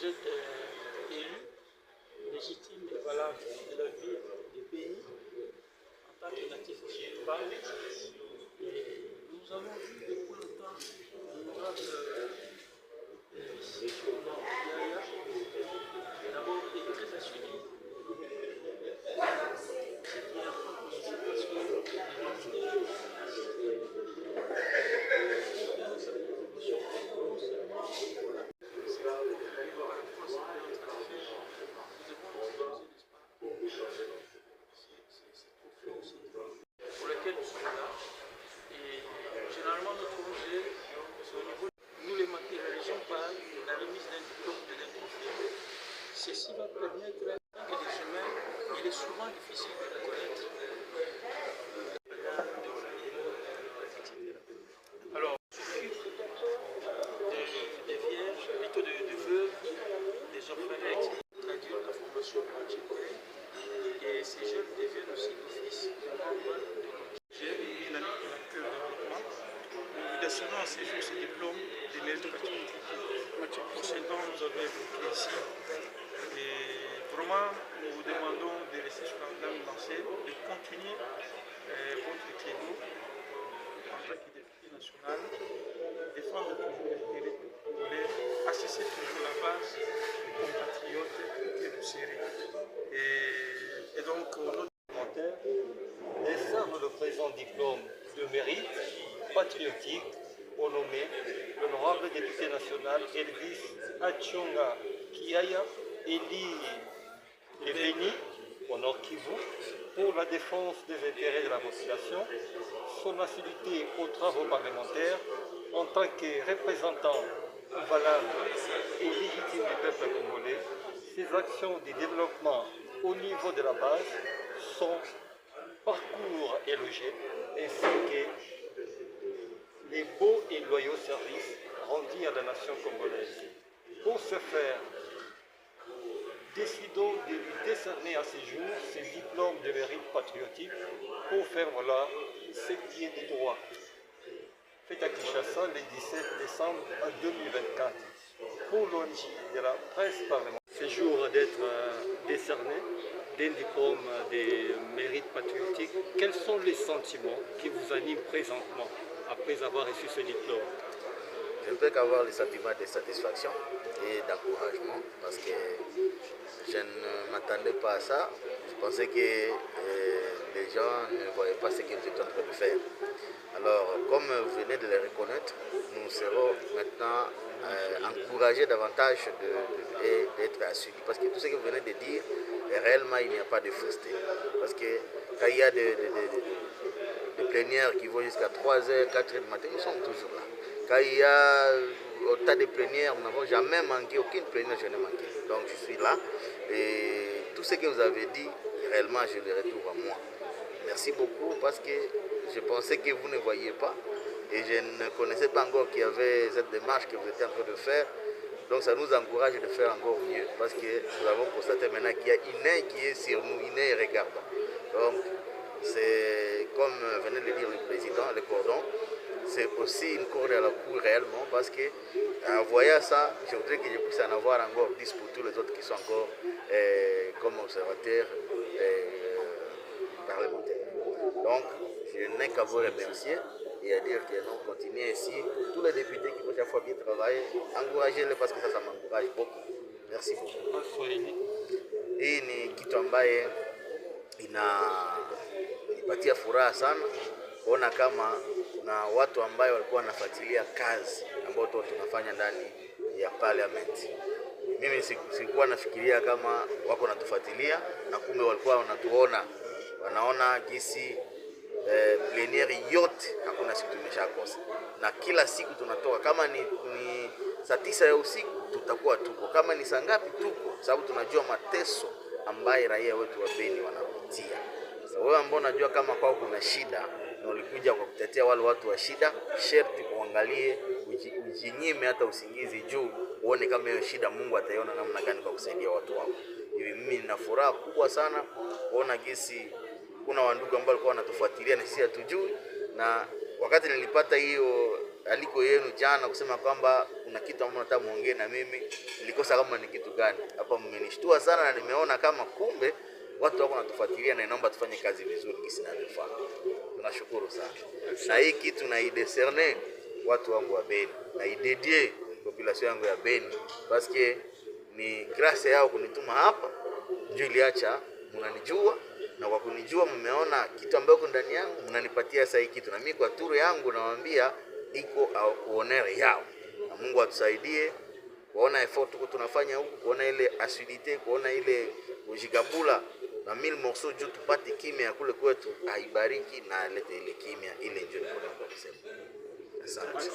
vous êtes élu légitime et valable de la vie du pays en tant que natif chinois. Et nous avons vu depuis longtemps notre d'abord été très assuré. Pour lesquels nous sommes là. Et généralement, notre projet, c'est au niveau, nous les matérialisons par la remise d'un diplôme de l'industrie. Ceci va permettre que les chemins, il est souvent difficile de reconnaître. Alors, des vierges, plutôt de veuves, des orphelins, traduire la formation particulière. Et ces jeunes deviennent aussi d'office des membres de l'ONG dynamique de la cœur développement. Nous descendons à ces jours ce diplôme de mérite patriotique. C'est dont nous avons évoqué ici. Et vraiment, nous vous demandons de rester sur la même lancée, de continuer votre créneau en tant que député national, défendre toujours l'intérêt populaire, assister toujours la base des compatriotes que vous serez. Et donc, notre commentaire décerne le présent diplôme de mérite patriotique au nommé l'honorable député national Elvis Achonga Kiaya, élu et béni au Nord Kivu pour la défense des intérêts de la population, son assiduité aux travaux parlementaires en tant que représentant valable et légitime du peuple congolais, ses actions de développement au niveau de la base, son parcours éloigé, ainsi que les beaux et loyaux services rendus à la nation congolaise. Pour ce faire, décidons de lui décerner à ce jour ses diplômes de mérite patriotique pour faire voilà ce qui est du droit. Fait à Kinshasa le 17 décembre 2024 pour l'ONG de la presse parlementaire. Ce jour d'être décerné d'un diplôme de mérite patriotique, quels sont les sentiments qui vous animent présentement après avoir reçu ce diplôme? Je ne peux qu'avoir le sentiment de satisfaction et d'encouragement parce que je ne m'attendais pas à ça. Je pensais que les gens ne voyaient pas ce que nous étions en train de faire. Alors, comme vous venez de les reconnaître, nous serons maintenant encouragés davantage d'être assurés. Parce que tout ce que vous venez de dire, réellement, il n'y a pas de fausseté. Parce que quand il y a des plénières qui vont jusqu'à 3h, 4h du matin, nous sommes toujours là. Quand il y a autant de plénières, nous n'avons jamais manqué, aucune plénière je n'ai manqué. Donc je suis là et tout ce que vous avez dit, réellement je le retrouve à moi. Merci beaucoup parce que je pensais que vous ne voyiez pas et je ne connaissais pas encore qu'il y avait cette démarche que vous étiez en train de faire. Donc ça nous encourage de faire encore mieux parce que nous avons constaté maintenant qu'il y a une œil qui est sur nous, une œil regardant. Donc c'est comme venait de le dire le président, le cordon, c'est aussi une corde à la cour réellement parce que en voyant ça, je voudrais que je puisse en avoir encore 10 pour tous les autres qui sont encore comme observateurs parlementaires. Donc je n'ai qu'à vous remercier et à dire que nous continuons ici. Tous les députés qui vont chaque fois bien travailler, encouragez-les parce que ça m'encourage beaucoup. Merci beaucoup. Hii ni kitu ambaye inanipatia furaha sana kuona kama kuna watu ambao walikuwa wanafuatilia kazi ambayo tunafanya ndani ya parliament. Mimi sikuwa nafikiria kama wako natufuatilia na kumbe walikuwa wanatuona, wanaona jinsi plenary yote hakuna siku tumeshakosa. Na kila siku tunatoka kama ni saa 9 ya usiku tutakuwa tuko. Kama ni saa ngapi tuko, sababu tunajua mateso ambaye raia wetu wa Beni wanapitia. Sasa wewe ambao unajua kama kwao kuna shida na ulikuja kwa kutetea wale watu wa shida, sherti uangalie, ujinyime hata usingizi juu uone kama hiyo shida Mungu ataiona namna gani kwa kusaidia watu wako. Hivi mimi nina furaha kubwa sana kuona jinsi kuna wandugu ambao walikuwa wanatufuatilia na sisi hatujui, na wakati nilipata hiyo aliko yenu jana kusema kwamba kuna kitu ambacho nataka muongee na mimi, nilikosa kama ni kitu gani. Hapa mmenishtua sana na nimeona kama kumbe watu wako wanatufuatilia na inaomba tufanye kazi vizuri kisi na nifaa. Tunashukuru sana. Na hii kitu na ideserne watu wangu wa Beni, na idedie population yangu ya Beni, paske ni grâce yao kunituma hapa, ndio iliacha mnanijua, na kwa kunijua mmeona kitu ambacho ndani yangu, mnanipatia sasa hii kitu, na mimi kwa turu yangu nawaambia iko kuonere yao. Na Mungu atusaidie kuona effort tuko tunafanya huku, kuona ile acidité, kuona ile ujigabula na 1000 morceaux juu tupate kimya kule kwetu, aibariki na alete ile kimya ile, ndio niko kusema. Asante.